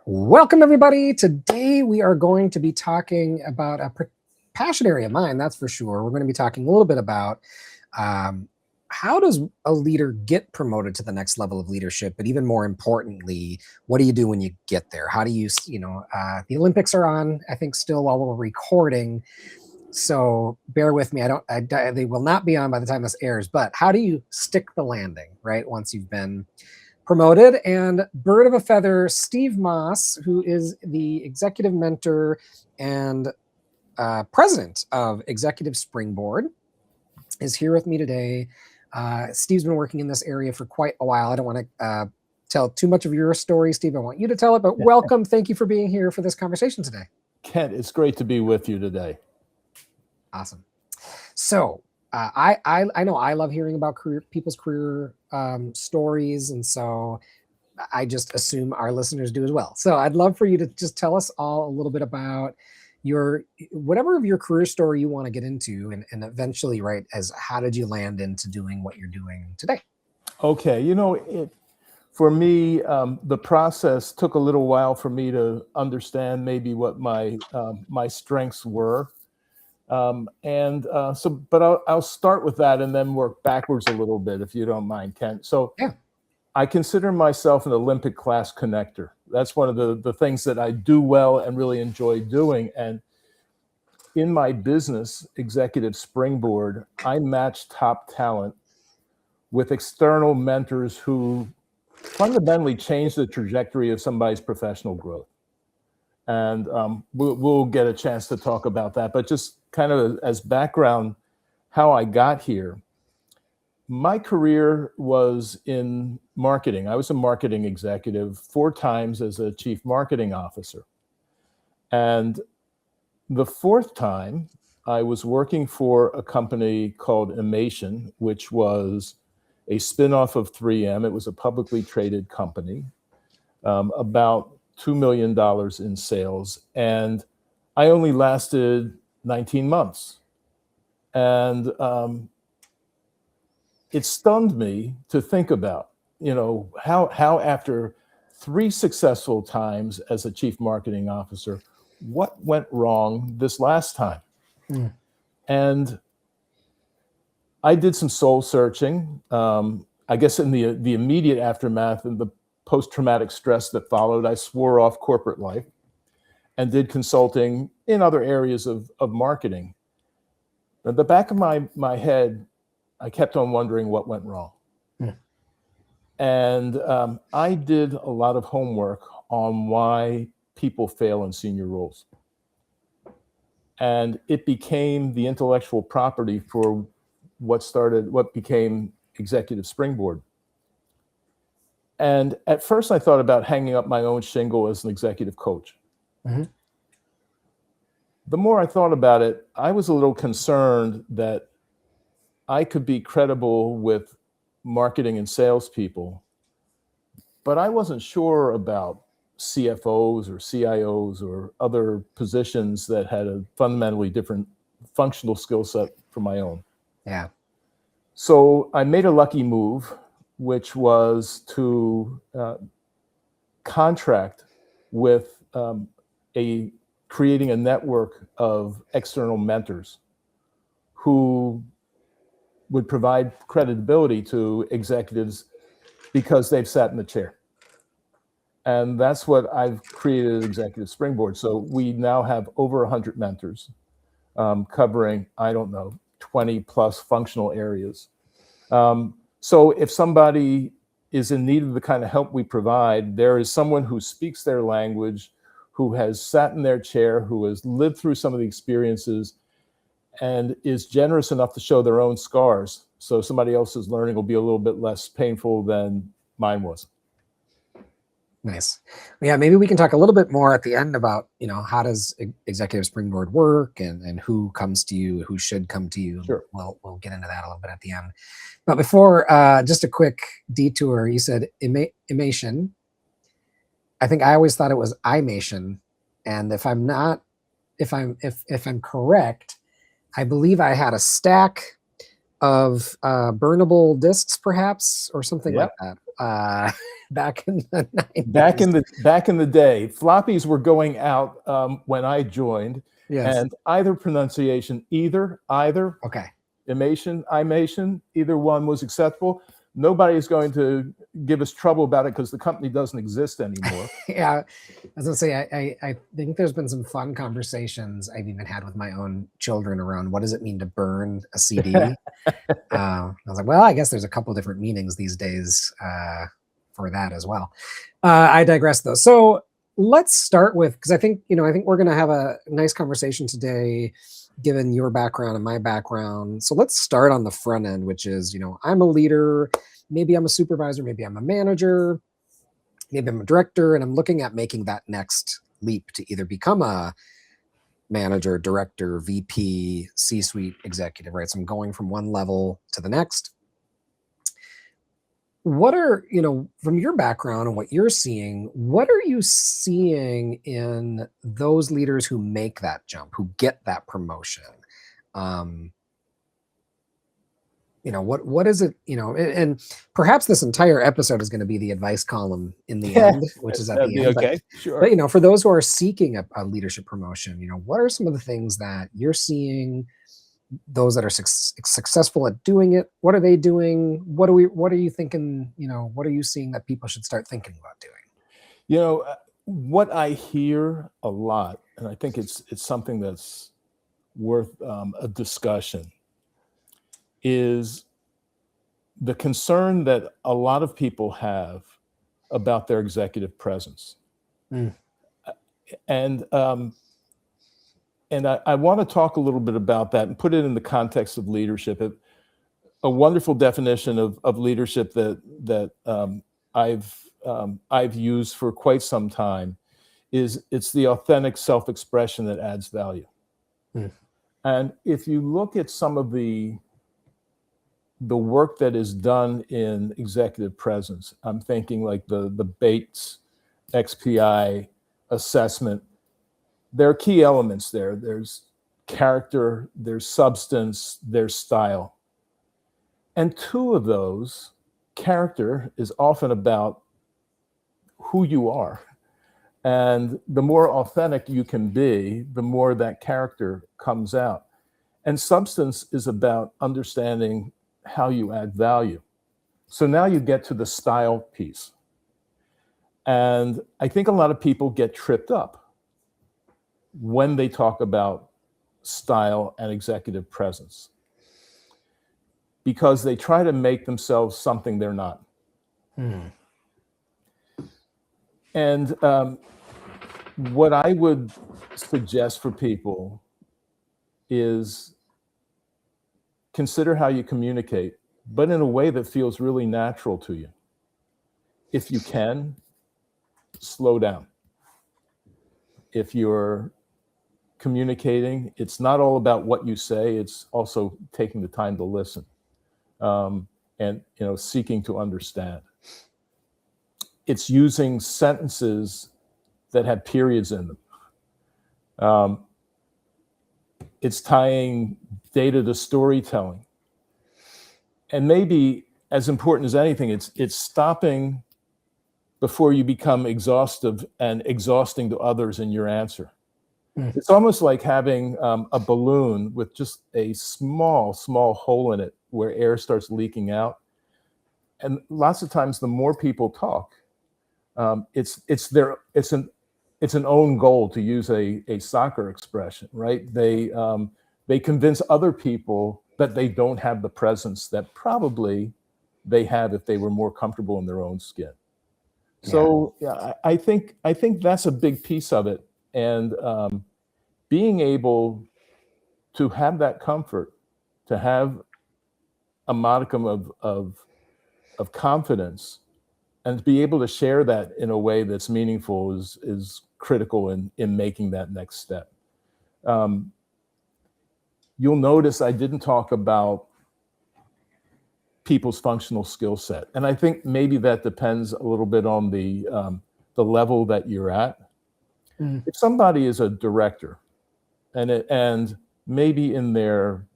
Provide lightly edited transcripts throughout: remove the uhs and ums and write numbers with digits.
Welcome, everybody. Today we are going to be talking about a passion area of mine, that's for sure. We're going to be talking a little bit about how does a leader get promoted to the next level of leadership, but even more importantly, what do you do when you get there? How do you, the Olympics are on, I think, still while we're recording. So bear with me. They will not be on by the time this airs, but how do you stick the landing, right? Once you've been promoted. And bird of a feather, Steve Moss, who is the executive mentor and president of Executive Springboard, is here with me today. Steve's been working in this area for quite a while. I don't want to tell too much of your story, Steve. I want you to tell it, but welcome. Thank you for being here for this conversation today. Kent, it's great to be with you today. Awesome. So I know I love hearing about people's career stories, and so I just assume our listeners do as well. So I'd love for you to just tell us all a little bit about whatever of your career story you want to get into, and eventually, right, as how did you land into doing what you're doing today? Okay, for me, the process took a little while for me to understand maybe what my strengths were. But I'll start with that and then work backwards a little bit, if you don't mind, Kent. So yeah. I consider myself an Olympic class connector. That's one of the things that I do well and really enjoy doing. And in my business, Executive Springboard, I match top talent with external mentors who fundamentally change the trajectory of somebody's professional growth. And we'll get a chance to talk about that. But just kind of as background, how I got here, my career was in marketing. I was a marketing executive 4 times as a chief marketing officer. And the 4th time, I was working for a company called Emation, which was a spinoff of 3M. It was a publicly traded company, about $2 million in sales. And I only lasted 19 months. And it stunned me to think about, how after 3 successful times as a chief marketing officer, what went wrong this last time? And I did some soul searching. I guess in the immediate aftermath and the post-traumatic stress that followed, I swore off corporate life and did consulting in other areas of marketing. At the back of my head, I kept on wondering what went wrong. And I did a lot of homework on why people fail in senior roles. And it became the intellectual property for what became Executive Springboard. And at first I thought about hanging up my own shingle as an executive coach. The more I thought about it, I was a little concerned that I could be credible with marketing and salespeople, but I wasn't sure about CFOs or CIOs or other positions that had a fundamentally different functional skill set from my own. Yeah. So I made a lucky move, which was to contract with creating a network of external mentors who would provide credibility to executives because they've sat in the chair. And that's what I've created at Executive Springboard. So we now have over 100 mentors covering, 20 plus functional areas. So if somebody is in need of the kind of help we provide, there is someone who speaks their language, who has sat in their chair, who has lived through some of the experiences, and is generous enough to show their own scars. So somebody else's learning will be a little bit less painful than mine was. Nice. Yeah, maybe we can talk a little bit more at the end about, how does Executive Springboard work and who comes to you, who should come to you. Sure. We'll get into that a little bit at the end. But before, just a quick detour, you said Emation. I think I always thought it was Imation. And if I'm correct, I believe I had a stack of burnable discs, perhaps, or something like that. back in the 90s. Back in the day, back in the day, floppies were going out when I joined, Yes. and either pronunciation, either, Okay. imation, either one was acceptable. Nobody is going to give us trouble about it because the company doesn't exist anymore. Yeah, I was gonna say I think there's been some fun conversations I've even had with my own children around what does it mean to burn a CD. I was like, well, I guess there's a couple different meanings these days for that as well. I digress though. So let's start with, because I think we're going to have a nice conversation today, given your background and my background. So let's start on the front end, which is, I'm a leader, maybe I'm a supervisor, maybe I'm a manager, maybe I'm a director, and I'm looking at making that next leap to either become a manager, director, VP, C-suite executive, right? So I'm going from one level to the next. What are, from your background and what you're seeing, what are you seeing in those leaders who make that jump, who get that promotion? What is it, and perhaps this entire episode is going to be the advice column in the end, which is at the end. Okay, sure. But for those who are seeking a leadership promotion, what are some of the things that you're seeing? Those that are successful at doing it, what are they doing? What are you thinking? What are you seeing that people should start thinking about doing? What I hear a lot, and I think it's something that's worth a discussion, is the concern that a lot of people have about their executive presence. And I want to talk a little bit about that and put it in the context of leadership. A wonderful definition of leadership that I've used for quite some time is it's the authentic self-expression that adds value. And if you look at some of the work that is done in executive presence, I'm thinking like the Bates XPI assessment. There are key elements there. There's character, there's substance, there's style. And two of those, character is often about who you are. And the more authentic you can be, the more that character comes out. And substance is about understanding how you add value. So now you get to the style piece. And I think a lot of people get tripped up when they talk about style and executive presence, because they try to make themselves something they're not. And what I would suggest for people is consider how you communicate, but in a way that feels really natural to you. If you can, slow down. If you're communicating, it's not all about what you say, it's also taking the time to listen, and seeking to understand. It's using sentences that have periods in them. It's tying data to storytelling. And maybe as important as anything, it's stopping before you become exhaustive and exhausting to others in your answer. It's almost like having a balloon with just a small hole in it where air starts leaking out. And lots of times, the more people talk, it's an own goal, to use a soccer expression, right? They convince other people that they don't have the presence that probably they have if they were more comfortable in their own skin. So yeah, I think that's a big piece of it. And being able to have that comfort, to have a modicum of confidence, and to be able to share that in a way that's meaningful is critical in making that next step. You'll notice I didn't talk about people's functional skill set, and I think maybe that depends a little bit on the level that you're at. If somebody is a director, and maybe in their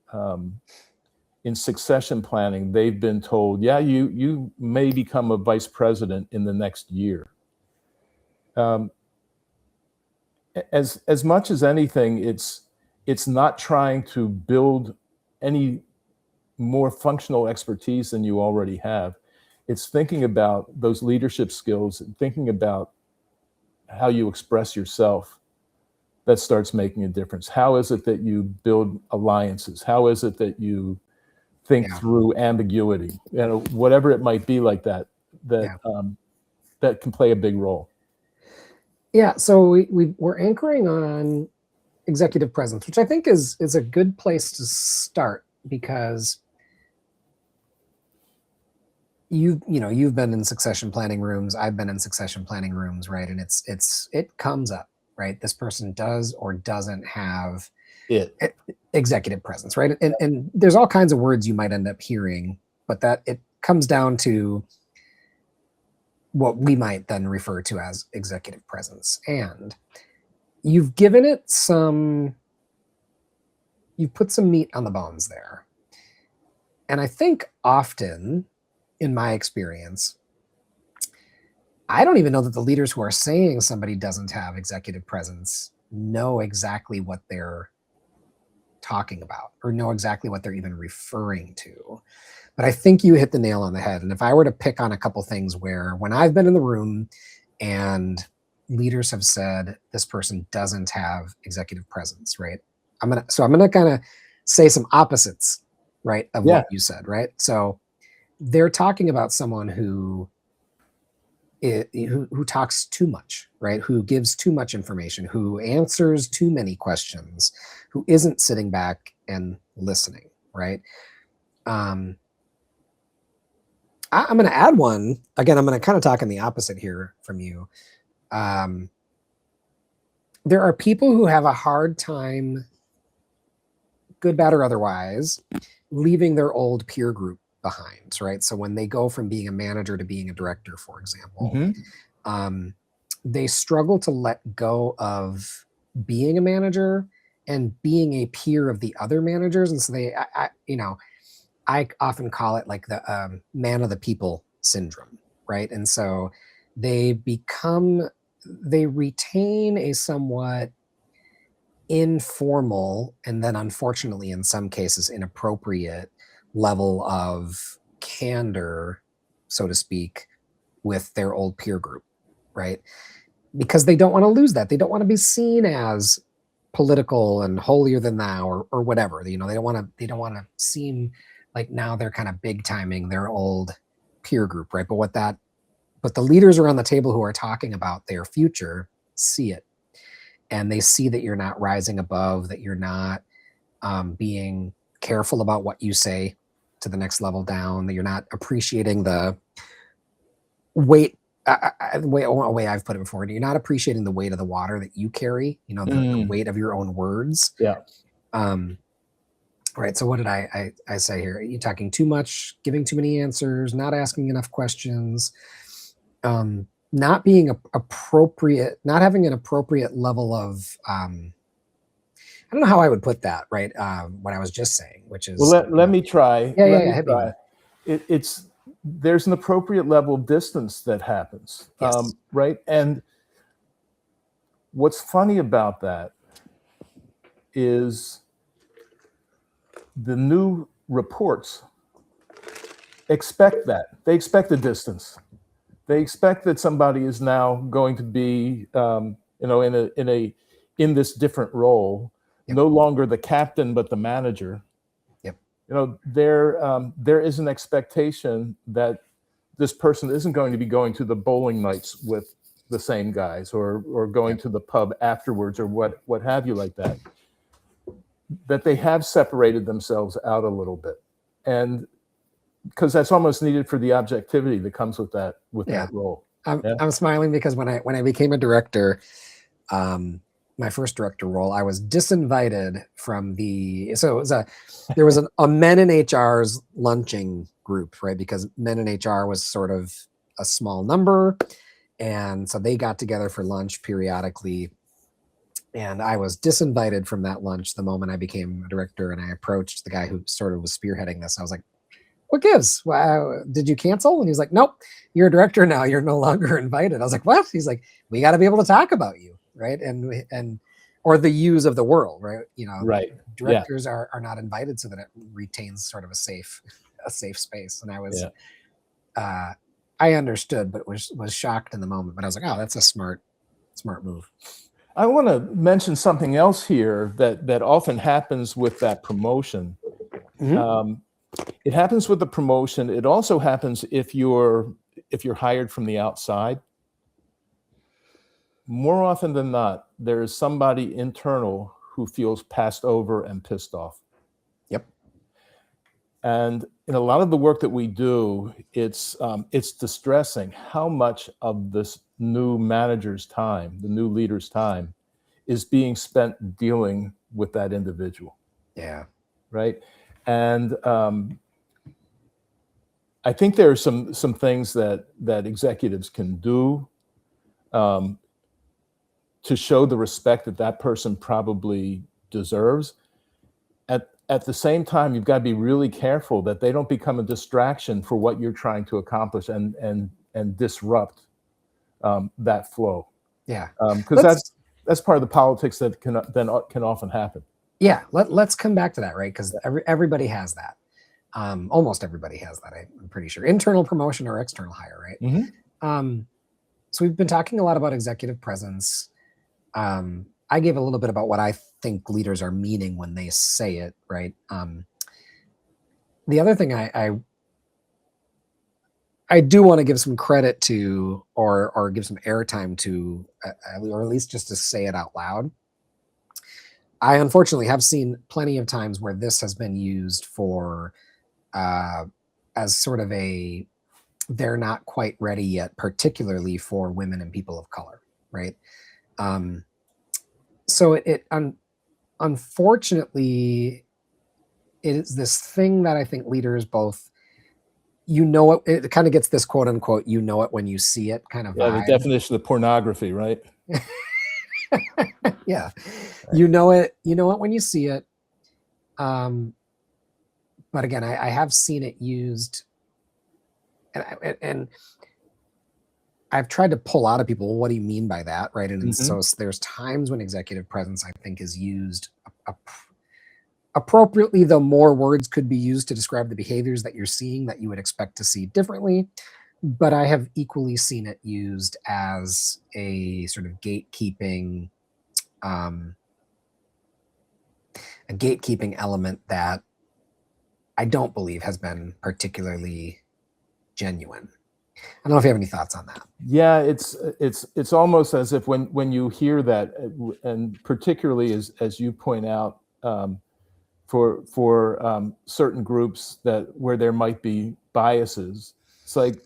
in succession planning, they've been told, yeah, you may become a vice president in the next year. As much as anything, it's not trying to build any more functional expertise than you already have. It's thinking about those leadership skills and thinking about how you express yourself that starts making a difference. How is it that you build alliances? How is it that you think through ambiguity? You know, whatever it might be like that, that can play a big role. Yeah, so we're anchoring on executive presence, which I think is a good place to start, because you've been in succession planning rooms, I've been in succession planning rooms, right? And it comes up, right? This person does or doesn't have executive presence, right? And there's all kinds of words you might end up hearing, but that it comes down to what we might then refer to as executive presence. And you've given it you've put some meat on the bones there. And I think often, in my experience, I don't even know that the leaders who are saying somebody doesn't have executive presence know exactly what they're talking about or know exactly what they're even referring to. But I think you hit the nail on the head. And if I were to pick on a couple things where when I've been in the room and leaders have said this person doesn't have executive presence, right? I'm gonna kind of say some opposites, right, of what you said, right? So they're talking about someone who talks too much, right? Who gives too much information, who answers too many questions, who isn't sitting back and listening, right? I'm going to add one. Again, I'm going to kind of talk in the opposite here from you. There are people who have a hard time, good, bad, or otherwise, leaving their old peer group behind, right? So when they go from being a manager to being a director, for example, they struggle to let go of being a manager and being a peer of the other managers. And so I often call it like the man of the people syndrome, right? And so they retain a somewhat informal, and then unfortunately in some cases inappropriate, level of candor, so to speak, with their old peer group, right? Because they don't want to lose that. They don't want to be seen as political and holier than thou or whatever. They don't want to seem like now they're kind of big timing their old peer group, right? But the leaders around the table who are talking about their future see it. And they see that you're not rising above, that you're not being careful about what you say to the next level down, that you're not appreciating the weight, the way I've put it before, you're not appreciating the weight of the water that you carry, the weight of your own words. Yeah. Right. So what did I say here? You're talking too much, giving too many answers, not asking enough questions, not being appropriate, not having an appropriate level of, I don't know how I would put that, right? What I was just saying, which is... Well, let me try. Yeah. Try. There's an appropriate level of distance that happens, yes. Right? And what's funny about that is the new reports expect that. They expect the distance. They expect that somebody is now going to be, in this different role, no longer the captain but the manager. There is an expectation that this person isn't going to be going to the bowling nights with the same guys or going to the pub afterwards or what have you like that. That they have separated themselves out a little bit, and because that's almost needed for the objectivity that comes with that role. I'm smiling because when I became a director, my first director role, I was disinvited from there was a men in HR's lunching group, right? Because men in HR was sort of a small number. And so they got together for lunch periodically. And I was disinvited from that lunch the moment I became a director, and I approached the guy who sort of was spearheading this. I was like, what gives? Wow, did you cancel? And he's like, nope, you're a director now. You're no longer invited. I was like, what? He's like, we got to be able to talk about you, right? And or the yous of the world, right? Right. Directors are not invited so that it retains sort of a safe space. And I was, I understood, but was shocked in the moment. But I was like, oh, that's a smart move. I want to mention something else here that often happens with that promotion. Mm-hmm. It happens with the promotion. It also happens if you're hired from the outside. More often than not, there is somebody internal who feels passed over and pissed off. Yep. And in a lot of the work that we do, it's distressing how much of this new manager's time, the new leader's time, is being spent dealing with that individual. Yeah. Right. And I think there are some things that executives can do to show the respect that person probably deserves. At the same time, you've got to be really careful that they don't become a distraction for what you're trying to accomplish and disrupt that flow. Yeah, because that's part of the politics that can often happen. Yeah, let's come back to that, right? Because everybody has that. Almost everybody has that. I'm pretty sure. Internal promotion or external hire, right? Mm-hmm. So we've been talking a lot about executive presence. I gave a little bit about what I think leaders are meaning when they say it, right? The other thing I do want to give some credit to, or give some airtime to, or at least just to say it out loud. I unfortunately have seen plenty of times where this has been used for as sort of they're not quite ready yet, particularly for women and people of color, right? So unfortunately, it is this thing that I think leaders both, it kind of gets this quote unquote, when you see it kind of vibe. Yeah, the definition of pornography, right? Yeah. Right. You know it when you see it. But again, I have seen it used, and I've tried to pull out of people, well, what do you mean by that, right? And so there's times when executive presence, I think, is used appropriately, though more words could be used to describe the behaviors that you're seeing that you would expect to see differently. But I have equally seen it used as a sort of gatekeeping element that I don't believe has been particularly genuine. I don't know if you have any thoughts on that. Yeah, it's almost as if when you hear that, and particularly as you point out, for certain groups where there might be biases, it's like,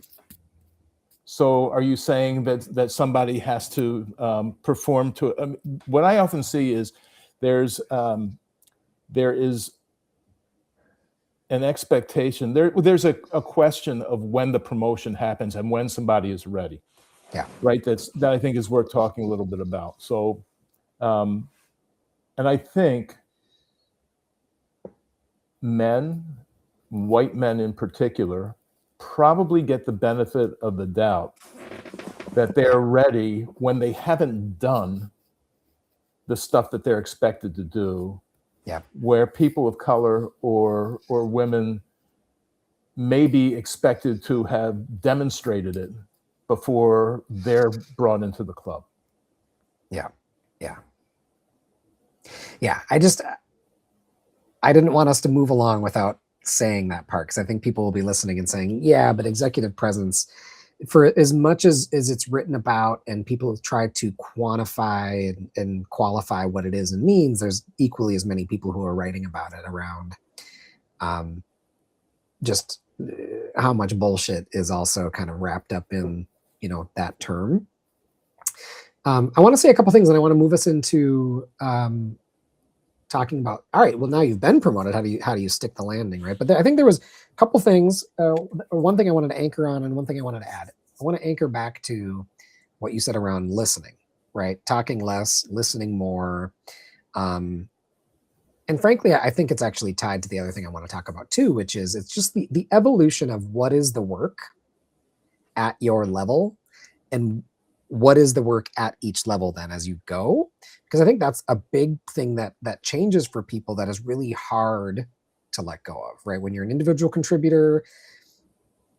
so are you saying that somebody has to perform to? What I often see is there is an expectation. There's a question of when the promotion happens and when somebody is ready. Yeah. Right. That I think is worth talking a little bit about. So, and I think white men in particular, probably get the benefit of the doubt that they're ready when they haven't done the stuff that they're expected to do. Yeah. Where people of color or women may be expected to have demonstrated it before they're brought into the club. Yeah. Yeah. Yeah. I didn't want us to move along without saying that part, because I think people will be listening and saying, yeah, but executive presence, for as much as it's written about and people have tried to quantify and qualify what it is and means, there's equally as many people who are writing about it around just how much bullshit is also kind of wrapped up in, that term. I want to say a couple things, and I want to move us into talking about, all right, well, now you've been promoted. How do you stick the landing, right? But I think there was a couple things. One thing I wanted to anchor on, and one thing I wanted to add. I want to anchor back to what you said around listening, right? Talking less, listening more. And frankly, I think it's actually tied to the other thing I want to talk about too, which is it's just the evolution of what is the work at your level and what is the work at each level then as you go. Because I think that's a big thing that changes for people that is really hard to let go of, right? When you're an individual contributor,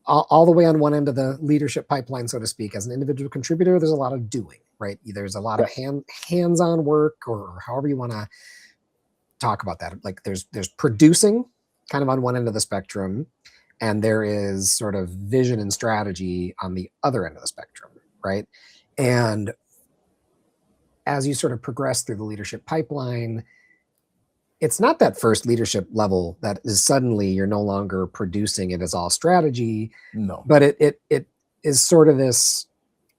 all the way on one end of the leadership pipeline, so to speak, as an individual contributor, there's a lot of doing, right? There's a lot of hands-on work, or however you want to talk about that. Like there's producing kind of on one end of the spectrum, and there is sort of vision and strategy on the other end of the spectrum, right? And as you sort of progress through the leadership pipeline, it's not that first leadership level that is suddenly you're no longer producing, it is all strategy. No. But it is sort of this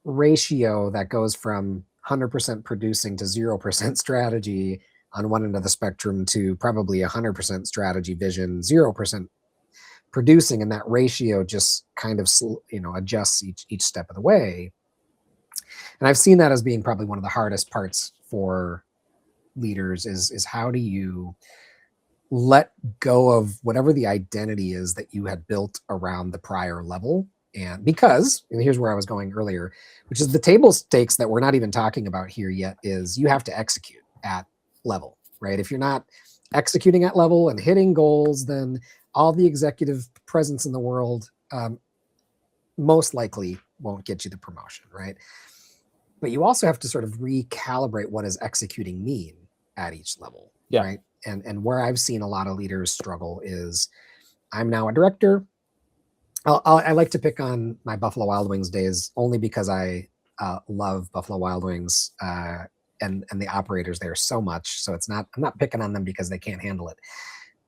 ratio that goes from 100% producing to 0% strategy on one end of the spectrum to probably 100% strategy, vision, 0% producing, and that ratio just kind of adjusts each step of the way. And I've seen that as being probably one of the hardest parts for leaders is how do you let go of whatever the identity is that you had built around the prior level. And here's where I was going earlier, which is the table stakes that we're not even talking about here yet, is you have to execute at level, right? If you're not executing at level and hitting goals, then all the executive presence in the world most likely won't get you the promotion, right? But you also have to sort of recalibrate what does executing mean at each level, right? And where I've seen a lot of leaders struggle is, I'm now a director. I like to pick on my Buffalo Wild Wings days only because I love Buffalo Wild Wings and the operators there so much. So I'm not picking on them because they can't handle it.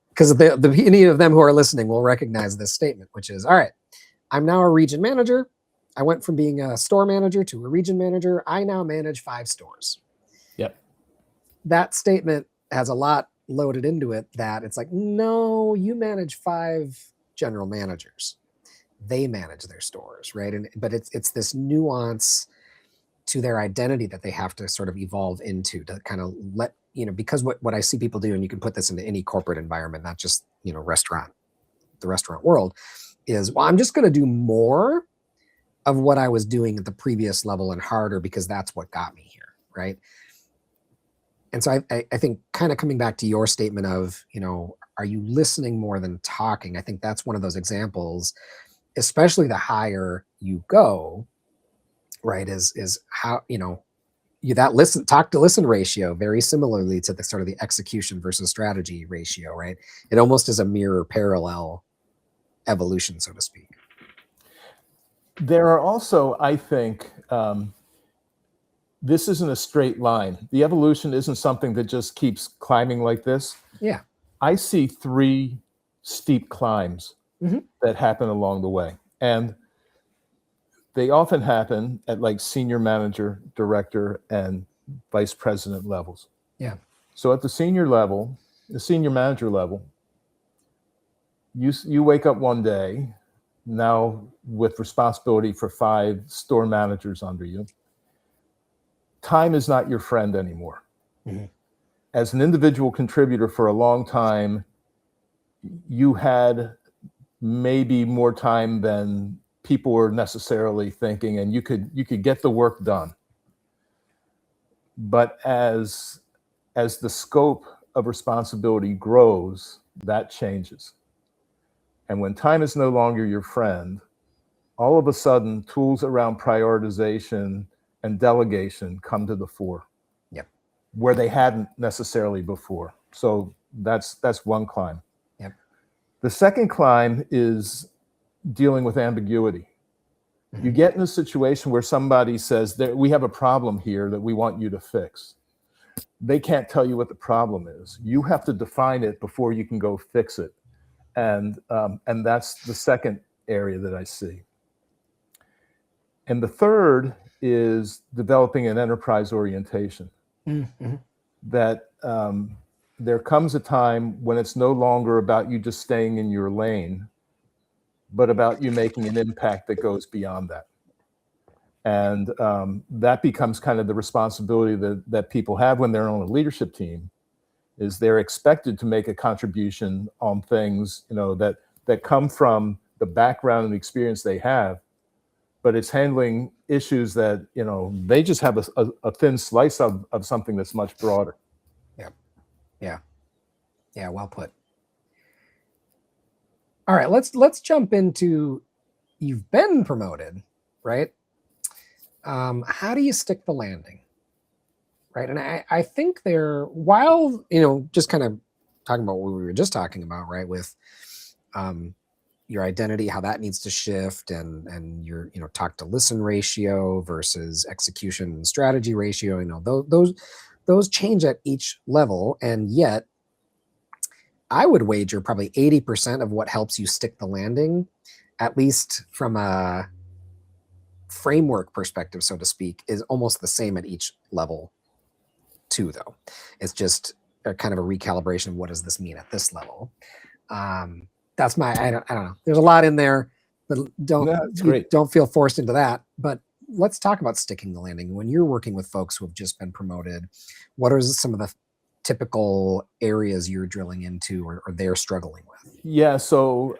Because any of them who are listening will recognize this statement, which is, all right, I'm now a region manager. I went from being a store manager to a region manager. I now manage 5 stores. Yep. That statement has a lot loaded into it that it's like, no, you manage 5 general managers. They manage their stores, right? But it's this nuance to their identity that they have to sort of evolve into to kind of let, because what I see people do, and you can put this into any corporate environment, not just, the restaurant world, is, well, I'm just going to do more of what I was doing at the previous level and harder because that's what got me here, right? And so I think kind of coming back to your statement of, are you listening more than talking? I think that's one of those examples, especially the higher you go, right? Is how, that talk to listen ratio, very similarly to the sort of the execution versus strategy ratio, right? It almost is a mirror parallel evolution, so to speak. There are also, I think, this isn't a straight line. The evolution isn't something that just keeps climbing like this. Yeah. I see 3 steep climbs that happen along the way. And they often happen at like senior manager, director, and vice president levels. Yeah. So at the senior manager level, you wake up one day, now with responsibility for 5 store managers under you. Time is not your friend anymore. Mm-hmm. As an individual contributor for a long time, you had maybe more time than people were necessarily thinking, and you could get the work done. But as the scope of responsibility grows, that changes. And when time is no longer your friend, all of a sudden tools around prioritization and delegation come to the fore. Yep. Where they hadn't necessarily before. So that's one climb. Yep. The second climb is dealing with ambiguity. Mm-hmm. You get in a situation where somebody says, we have a problem here that we want you to fix. They can't tell you what the problem is. You have to define it before you can go fix it. And that's the second area that I see. And the third is developing an enterprise orientation. Mm-hmm. That there comes a time when it's no longer about you just staying in your lane, but about you making an impact that goes beyond that. And that becomes kind of the responsibility that people have when they're on a leadership team, is they're expected to make a contribution on things, that come from the background and experience they have, but it's handling issues that, they just have a thin slice of something that's much broader. Yeah, well put. All right, let's jump into, you've been promoted, right? How do you stick the landing, right? And I think while, just kind of talking about what we were just talking about, right, with your identity, how that needs to shift, and your talk to listen ratio versus execution and strategy ratio, those change at each level. And yet I would wager probably 80% of what helps you stick the landing, at least from a framework perspective, so to speak, is almost the same at each level too, though. It's just a kind of a recalibration of what does this mean at this level. That's I don't know. There's a lot in there, but don't feel forced into that. But let's talk about sticking the landing. When you're working with folks who have just been promoted, what are some of the typical areas you're drilling into or they're struggling with? Yeah. So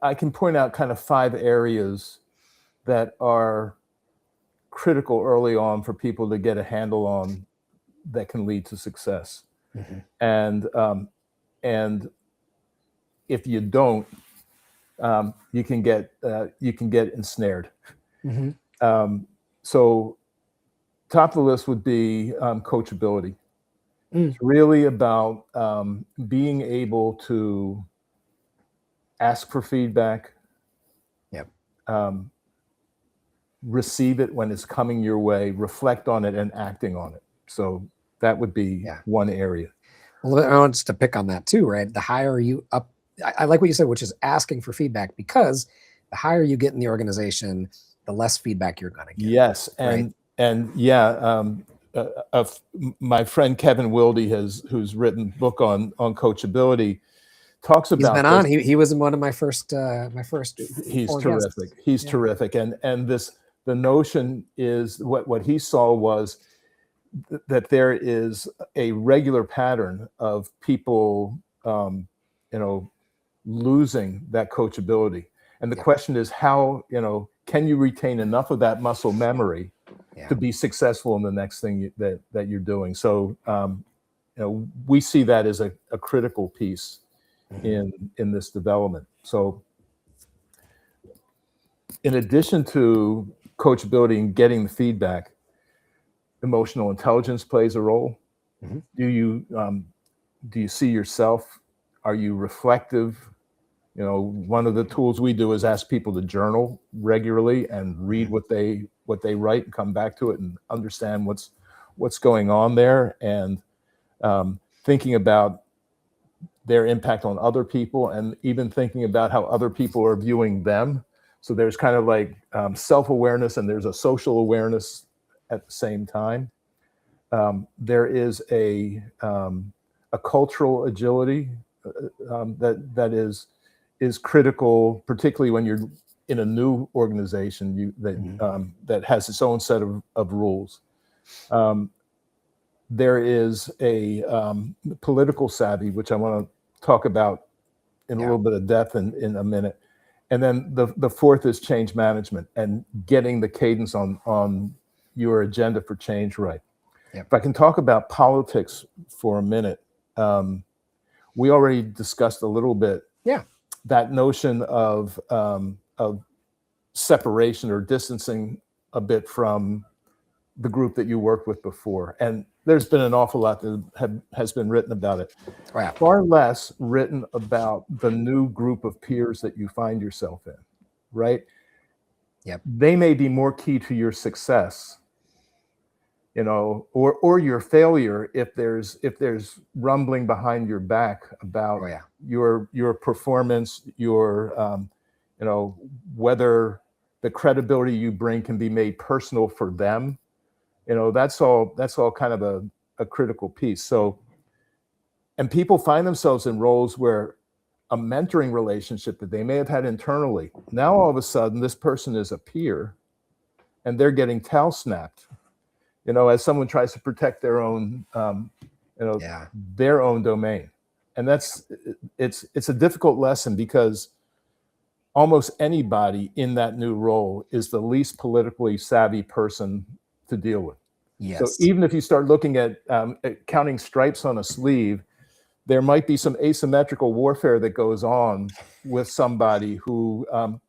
I can point out kind of 5 areas that are critical early on for people to get a handle on, that can lead to success. Mm-hmm. And if you don't, you can get ensnared. Mm-hmm. So top of the list would be coachability. It's really about being able to ask for feedback, receive it when it's coming your way, reflect on it, and acting on it. So that would be one area. Well, I want to pick on that too, right? The higher you up, I like what you said, which is asking for feedback, because the higher you get in the organization, the less feedback you're going to get. Yes, my friend Kevin Wilde who's written a book on coachability, talks about. He's been on. He was in one of my first. He's terrific. Guests. He's terrific, and the notion is what he saw was that there is a regular pattern of people, losing that coachability, and the question is how can you retain enough of that muscle memory to be successful in the next thing that you're doing. So we see that as a critical piece in this development. So in addition to coachability and getting the feedback, emotional intelligence plays a role. Mm-hmm. Do you see yourself? Are you reflective? One of the tools we do is ask people to journal regularly and read what they write and come back to it and understand what's going on there, and thinking about their impact on other people, and even thinking about how other people are viewing them. So there's kind of like self-awareness, and there's a social awareness at the same time. There is a cultural agility that is critical, particularly when you're in a new organization that has its own set of rules. There is a political savvy, which I want to talk about in a little bit of depth in a minute. And then the fourth is change management and getting the cadence on your agenda for change right. Yep. If I can talk about politics for a minute, we already discussed a little bit that notion of separation or distancing a bit from the group that you worked with before. And there's been an awful lot that has been written about it. Wow. Far less written about the new group of peers that you find yourself in, right? Yep. They may be more key to your success, or your failure if there's rumbling behind your back about your performance, your whether the credibility you bring can be made personal for them. That's all kind of a critical piece. So, and people find themselves in roles where a mentoring relationship that they may have had internally. Now, all of a sudden, this person is a peer and they're getting tail snapped, as someone tries to protect their own, their own domain. And it's a difficult lesson, because almost anybody in that new role is the least politically savvy person to deal with. Yes. So even if you start looking at counting stripes on a sleeve, there might be some asymmetrical warfare that goes on with somebody who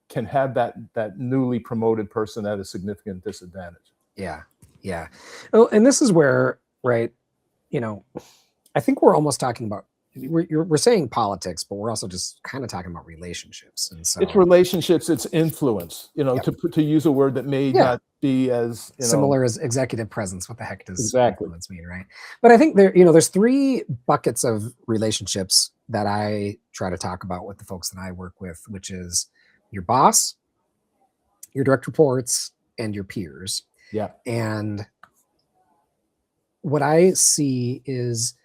can have that newly promoted person at a significant disadvantage. Yeah. Oh, and this is where, right, I think we're almost talking about, we're saying politics, but we're also just kind of talking about relationships. And so it's relationships, it's influence, to use a word that may not be as similar as executive presence. What the heck does exactly influence mean, right? But I think there's 3 buckets of relationships that I try to talk about with the folks that I work with, which is your boss, your direct reports, and your peers. Yeah. And what I see is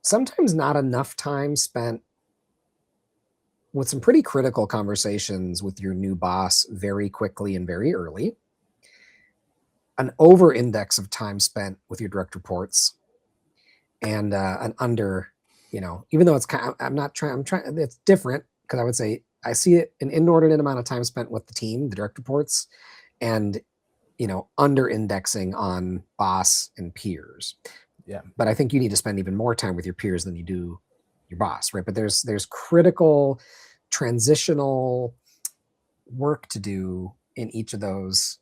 sometimes not enough time spent with some pretty critical conversations with your new boss very quickly and very early. An over index of time spent with your direct reports, and an under, even though it's it's different, because I would say I see it an inordinate amount of time spent with the team, the direct reports, and under indexing on boss and peers. Yeah. But I think you need to spend even more time with your peers than you do your boss, right? But there's critical transitional work to do in each of those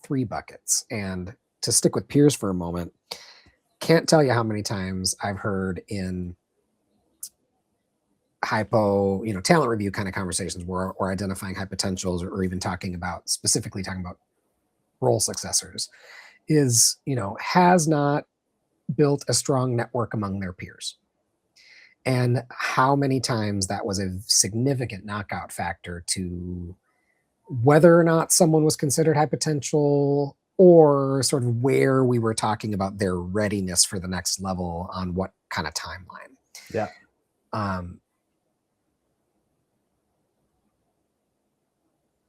3 buckets. And to stick with peers for a moment, can't tell you how many times I've heard in talent review kind of conversations where we're identifying high potentials, or even specifically talking about role successors, is, has not built a strong network among their peers. And how many times that was a significant knockout factor to whether or not someone was considered high potential, or sort of where we were talking about their readiness for the next level on what kind of timeline. Yeah.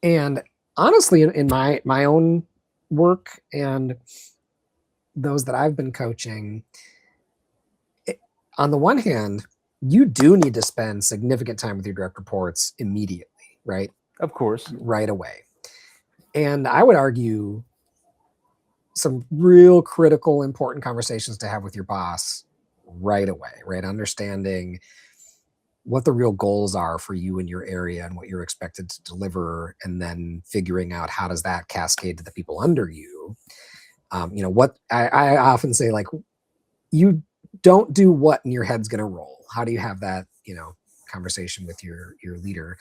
And honestly, in my own work and those that I've been coaching, on the one hand, you do need to spend significant time with your direct reports immediately, right? Of course. Right away. And I would argue some real critical, important conversations to have with your boss right away, right? Understanding what the real goals are for you in your area and what you're expected to deliver, and then figuring out how does that cascade to the people under you. What I often say, like, you don't do what and your head's going to roll. How do you have that, conversation with your leader?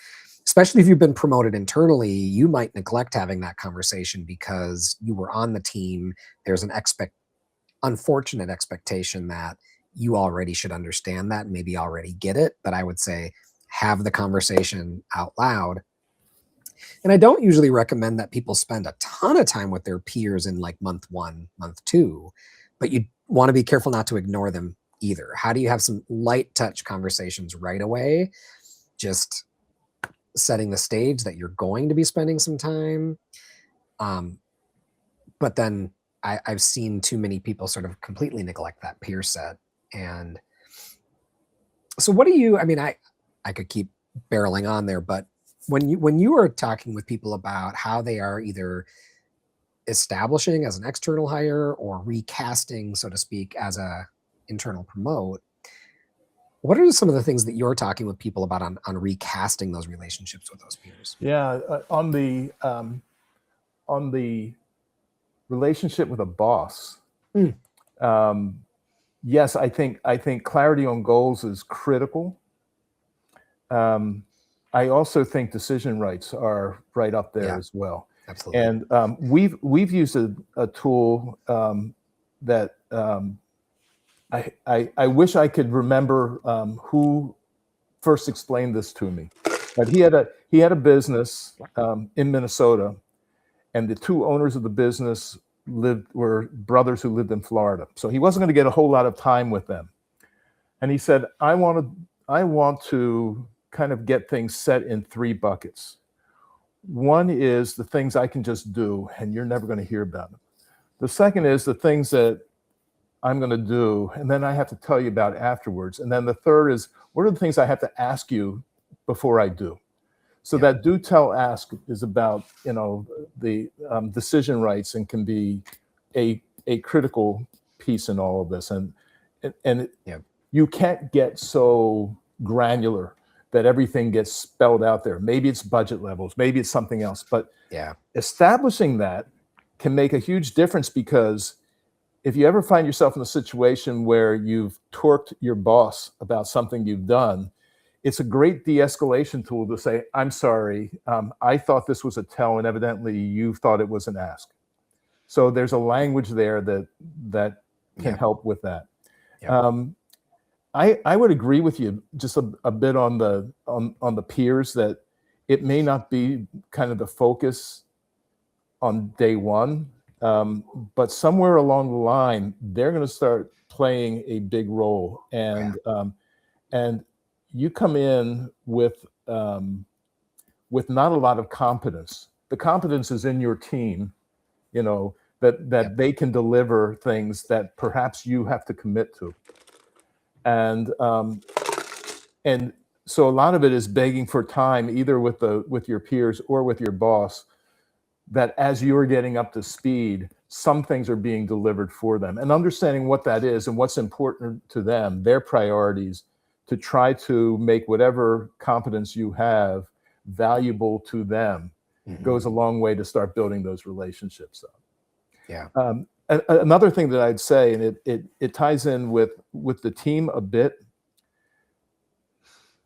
Especially if you've been promoted internally, you might neglect having that conversation because you were on the team. There's an unfortunate expectation that you already should understand that and maybe already get it. But I would say have the conversation out loud. And I don't usually recommend that people spend a ton of time with their peers in like month 1, month 2, but you want to be careful not to ignore them either. How do you have some light touch conversations right away? Just setting the stage that you're going to be spending some time. But then I've seen too many people sort of completely neglect that peer set. And so what do you, I could keep barreling on there, but when you are talking with people about how they are either establishing as an external hire or recasting, so to speak, as a internal promote, what are some of the things that you're talking with people about on recasting those relationships with those peers? Yeah, on the relationship with a boss, yes, I think clarity on goals is critical. I also think decision rights are right up there as well. Absolutely. And we've used a tool that I wish I could remember who first explained this to me, but he had a business in Minnesota, and the 2 owners of the business were brothers who lived in Florida. So he wasn't going to get a whole lot of time with them. And he said, I want I want to kind of get things set in three buckets. One is the things I can just do, and you're never going to hear about them. The second is the things that I'm going to do, and then I have to tell you about afterwards. And then the third is, what are the things I have to ask you before I do? So that do, tell, ask is about, the decision rights, and can be a critical piece in all of this. And you can't get so granular that everything gets spelled out there. Maybe it's budget levels, maybe it's something else, but establishing that can make a huge difference, because if you ever find yourself in a situation where you've torqued your boss about something you've done, it's a great de-escalation tool to say, I'm sorry, I thought this was a tell, and evidently you thought it was an ask. So there's a language there that can help with that. I would agree with you just a bit on the peers, that it may not be kind of the focus on day one, but somewhere along the line, they're going to start playing a big role. And you come in with not a lot of competence. The competence is in your team, that they can deliver things that perhaps you have to commit to. And so a lot of it is begging for time, either with your peers or with your boss, that as you're getting up to speed, some things are being delivered for them, and understanding what that is and what's important to them, their priorities, to try to make whatever competence you have valuable to them, goes a long way to start building those relationships up. Another thing that I'd say, and it ties in with the team a bit,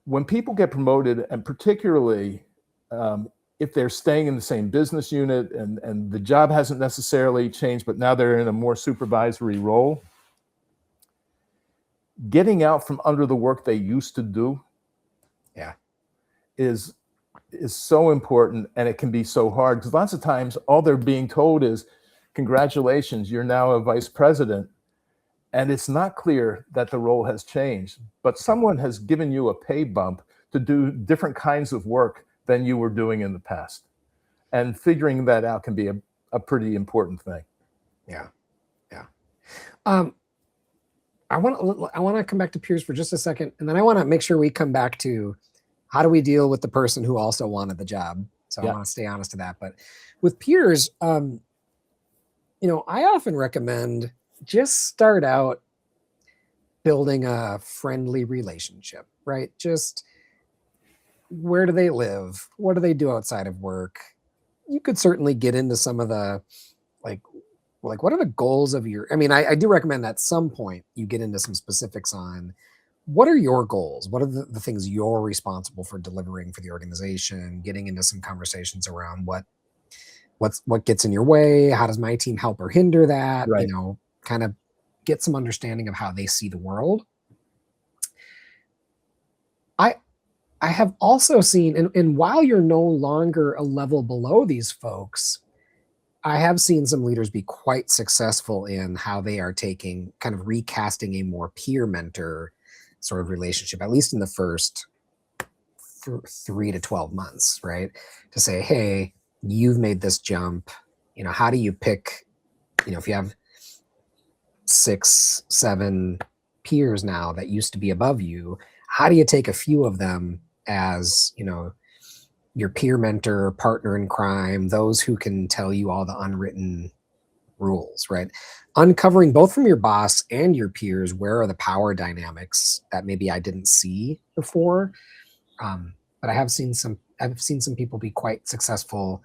when people get promoted, and particularly if they're staying in the same business unit and the job hasn't necessarily changed, but now they're in a more supervisory role, getting out from under the work they used to do is so important, and it can be so hard, because lots of times all they're being told is, congratulations, you're now a vice president. And it's not clear that the role has changed, but someone has given you a pay bump to do different kinds of work than you were doing in the past. And figuring that out can be a pretty important thing. I want to come back to peers for just a second, and then I want to make sure we come back to how do we deal with the person who also wanted the job. So I want to stay honest to that. But with peers, I often recommend just start out building a friendly relationship, right? Just, where do they live? What do they do outside of work? You could certainly get into some of the, like what are the goals of your, I do recommend that at some point you get into some specifics on what are your goals? What are the things you're responsible for delivering for the organization? Getting into some conversations around what gets in your way? How does my team help or hinder that? Right. Kind of get some understanding of how they see the world. I have also seen, and while you're no longer a level below these folks, I have seen some leaders be quite successful in how they are taking, kind of recasting a more peer mentor sort of relationship, at least in the first 3 to 12 months, right? To say, hey, you've made this jump, how do you pick, if you have 6, 7 peers now that used to be above you, how do you take a few of them as, your peer mentor, partner in crime, those who can tell you all the unwritten rules, right? Uncovering both from your boss and your peers, where are the power dynamics that maybe I didn't see before. But I've seen some people be quite successful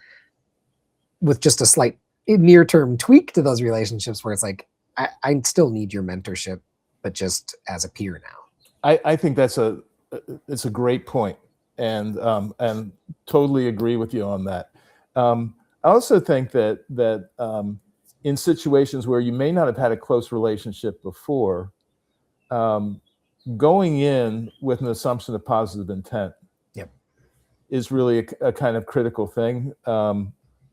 with just a slight near-term tweak to those relationships, where it's like, I still need your mentorship, but just as a peer now. I think it's a great point, and totally agree with you on that. I also think that in situations where you may not have had a close relationship before, going in with an assumption of positive intent is really a kind of critical thing.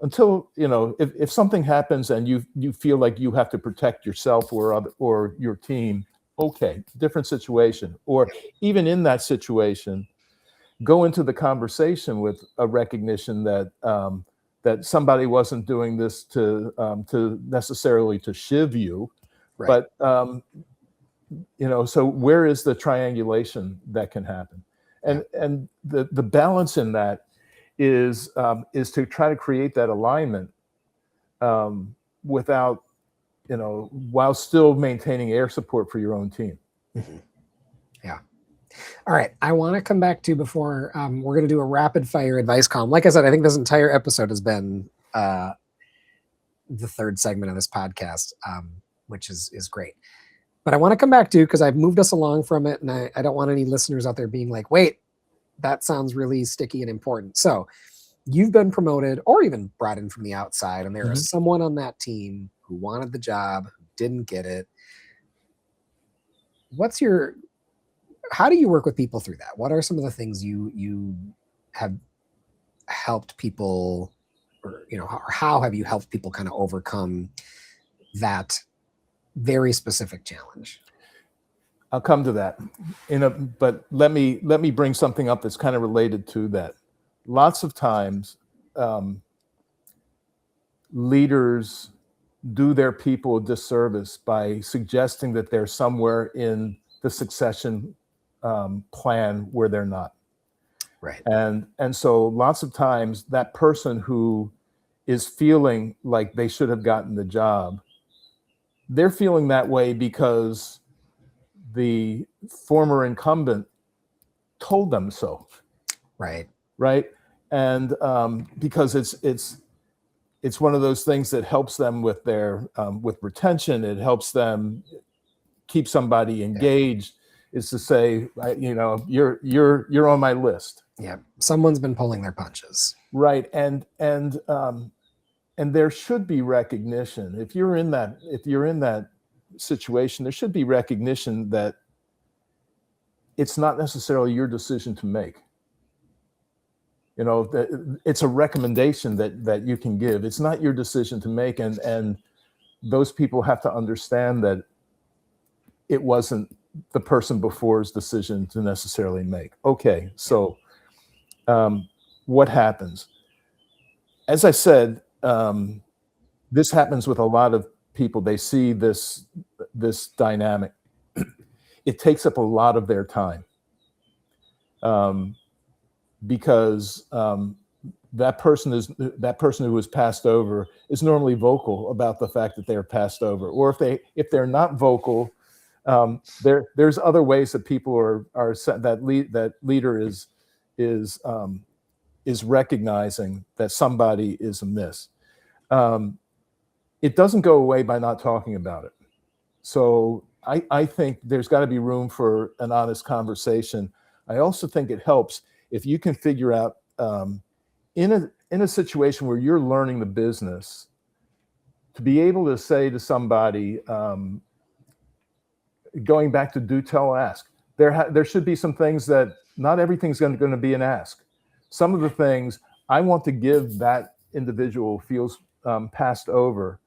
Until, if something happens and you feel like you have to protect yourself or your team Okay, different situation. Or even in that situation, go into the conversation with a recognition that that somebody wasn't doing this to necessarily to shiv you, Right. but so where is the triangulation that can happen? And the balance in that is to try to create that alignment without, while still maintaining air support for your own team. Mm-hmm. Yeah. All right. I want to come back to before we're going to do a rapid fire advice column. Like I said, I think this entire episode has been the third segment of this podcast, which is great. But I want to come back to, because I've moved us along from it, and I don't want any listeners out there being like, wait, that sounds really sticky and important. So you've been promoted or even brought in from the outside, and there is someone on that team who wanted the job, who didn't get it. How do you work with people through that? What are some of the things you have helped people, or how have you helped people kind of overcome that very specific challenge? I'll come to that but let me bring something up that's kind of related to that. Lots of times, leaders do their people a disservice by suggesting that they're somewhere in the succession plan where they're not. Right. And so lots of times that person who is feeling like they should have gotten the job, they're feeling that way because the former incumbent told them so. Right. And because it's one of those things that helps them with their with retention. It helps them keep somebody engaged. Is to say, you're on my list. Yeah, someone's been pulling their punches. Right, and there should be recognition. If you're in that situation, there should be recognition that it's not necessarily your decision to make. It's a recommendation that you can give. It's not your decision to make, and those people have to understand that it wasn't the person before's decision to necessarily make. Okay, so what happens? As I said, this happens with a lot of people. They see this dynamic. It takes up a lot of their time because that person who was passed over is normally vocal about the fact that they're passed over, or if they're not vocal. There's other ways that people are that leader is recognizing that somebody is amiss. It doesn't go away by not talking about it. So I think there's got to be room for an honest conversation. I also think it helps if you can figure out in a situation where you're learning the business, to be able to say to somebody, going back to do, tell, ask. There should be some things that not everything's going to be an ask. Some of the things I want to give that individual who feels passed over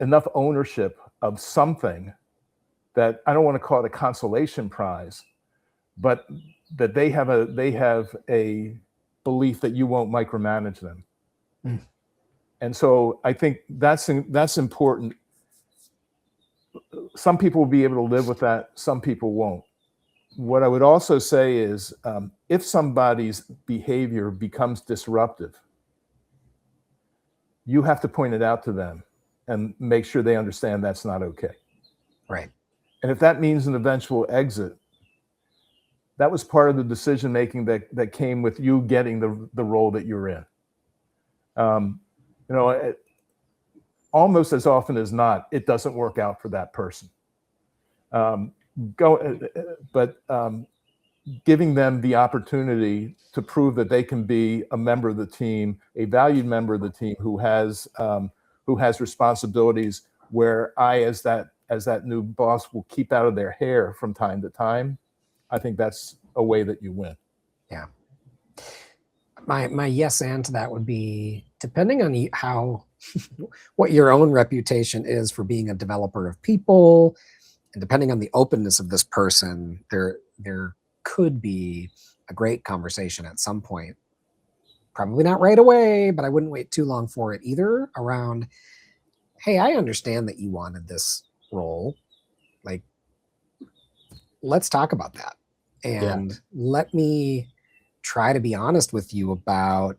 enough ownership of something that I don't want to call it a consolation prize, but that they have a belief that you won't micromanage them. And so I think that's important. Some people will be able to live with that. Some people won't. What I would also say is, if somebody's behavior becomes disruptive, you have to point it out to them and make sure they understand that's not okay. Right. And if that means an eventual exit, that was part of the decision making that came with you getting the role that you're in. Almost as often as not, it doesn't work out for that person. Giving them the opportunity to prove that they can be a member of the team, a valued member of the team who has responsibilities, where I, as that new boss, will keep out of their hair from time to time. I think that's a way that you win. Yeah. My yes and to that would be depending on how what your own reputation is for being a developer of people, and depending on the openness of this person, there could be a great conversation at some point. Probably not right away, but I wouldn't wait too long for it either. Around, hey, I understand that you wanted this role. Like, let's talk about that, and let me try to be honest with you about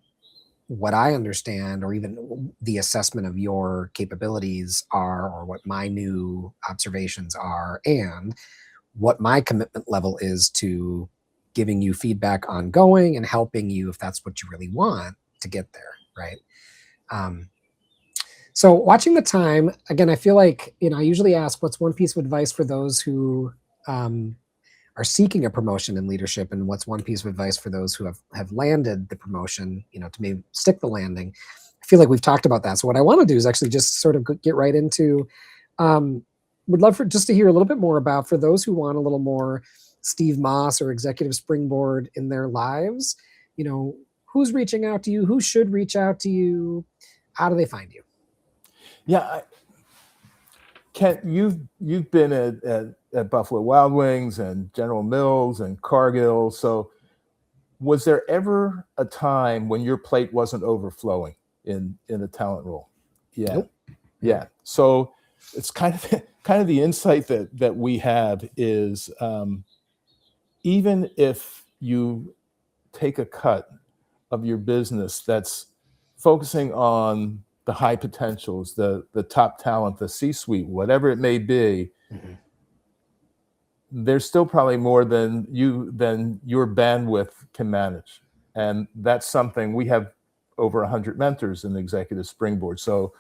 what I understand, or even the assessment of your capabilities are, or what my new observations are, and what my commitment level is to giving you feedback ongoing and helping you, if that's what you really want, to get there, right? So watching the time, again, I feel like, I usually ask, what's one piece of advice for those who are seeking a promotion in leadership, and what's one piece of advice for those who have landed the promotion, to maybe stick the landing. I feel like we've talked about that. So what I want to do is actually just sort of get right into, would love for just to hear a little bit more about, for those who want a little more Steve Moss or Executive Springboard in their lives, who's reaching out to you, who should reach out to you, how do they find you? Yeah, Kent, you've been at Buffalo Wild Wings and General Mills and Cargill. So was there ever a time when your plate wasn't overflowing in a talent role? Yeah. Nope. Yeah. So it's kind of the insight that we have is, even if you take a cut of your business that's focusing on the high potentials, the top talent, the C-suite, whatever it may be, there's still probably more than your bandwidth can manage. And that's something we have over 100 mentors in the Executive Springboard. So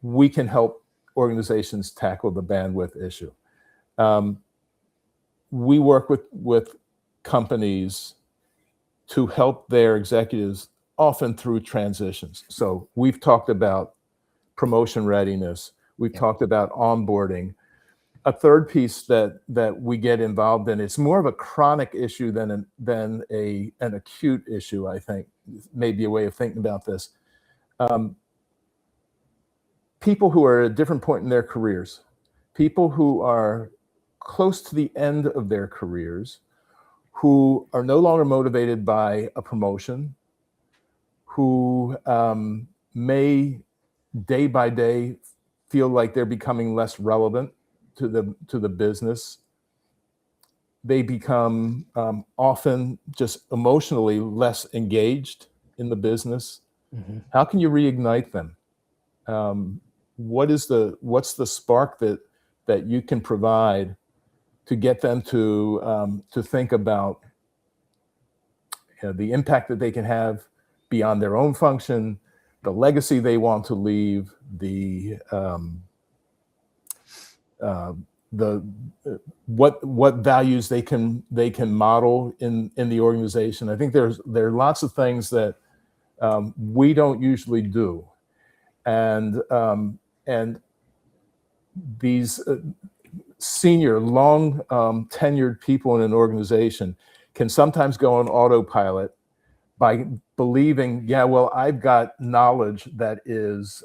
we can help organizations tackle the bandwidth issue. We work with companies to help their executives, often through transitions. So we've talked about promotion readiness. We've talked about onboarding. A third piece that we get involved in, it's more of a chronic issue than an acute issue, I think, maybe a way of thinking about this. People who are at a different point in their careers, people who are close to the end of their careers, who are no longer motivated by a promotion, who may day by day feel like they're becoming less relevant to the business. They become often just emotionally less engaged in the business. How can you reignite them? What's the spark that you can provide to get them to think about the impact that they can have beyond their own function, the legacy they want to leave, what values they can model in the organization. I think there are lots of things that we don't usually do, and these senior, long tenured people in an organization can sometimes go on autopilot by believing, yeah, well, I've got knowledge that is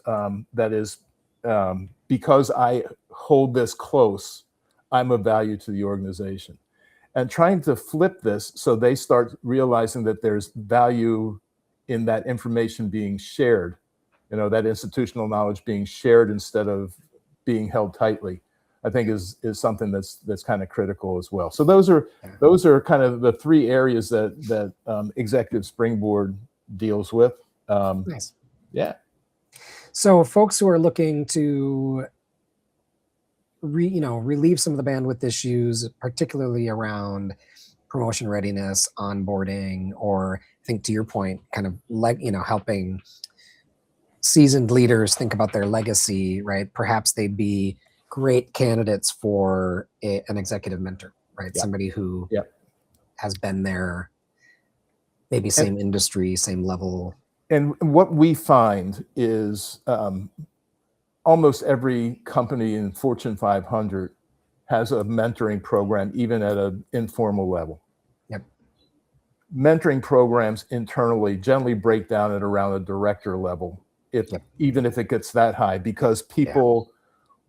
because I hold this close, I'm of value to the organization. And trying to flip this so they start realizing that there's value in that information being shared, that institutional knowledge being shared instead of being held tightly, I think is something that's kind of critical as well. So those are kind of the three areas that Executive Springboard deals with. Nice. Yeah. So folks who are looking to relieve some of the bandwidth issues, particularly around promotion readiness, onboarding, or I think to your point, kind of helping seasoned leaders think about their legacy, right? Perhaps they'd be great candidates for an executive mentor, right? Yeah. Somebody who Yeah. has been there, maybe same industry, same level. And what we find is almost every company in Fortune 500 has a mentoring program, even at an informal level. Yep. mentoring programs internally generally break down at around a director level, even if it gets that high, because people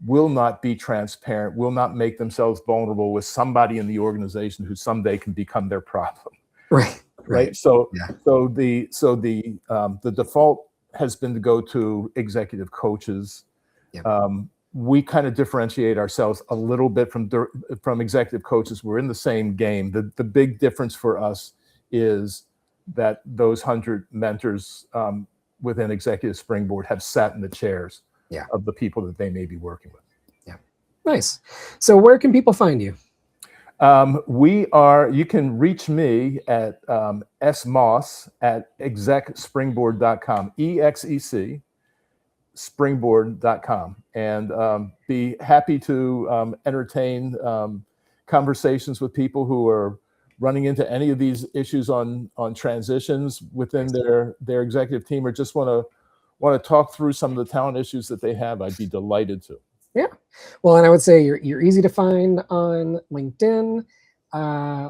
will not be transparent, will not make themselves vulnerable with somebody in the organization who someday can become their problem. Right. So the default has been to go to executive coaches. We kind of differentiate ourselves a little bit from executive coaches. We're in the same game. The big difference for us is that those 100 mentors within Executive Springboard have sat in the chairs of the people that they may be working with. Nice. So where can people find you? You can reach me at smoss@execspringboard.com, EXEC springboard.com, and be happy to entertain conversations with people who are running into any of these issues on transitions within their executive team, or just want to talk through some of the talent issues that they have. I'd be delighted to. Yeah. Well, and I would say you're easy to find on LinkedIn.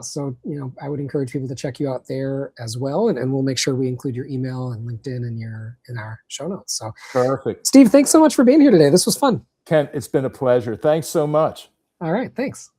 So, I would encourage people to check you out there as well. And we'll make sure we include your email and LinkedIn in our show notes. So perfect. Steve, thanks so much for being here today. This was fun. Kent, it's been a pleasure. Thanks so much. All right. Thanks.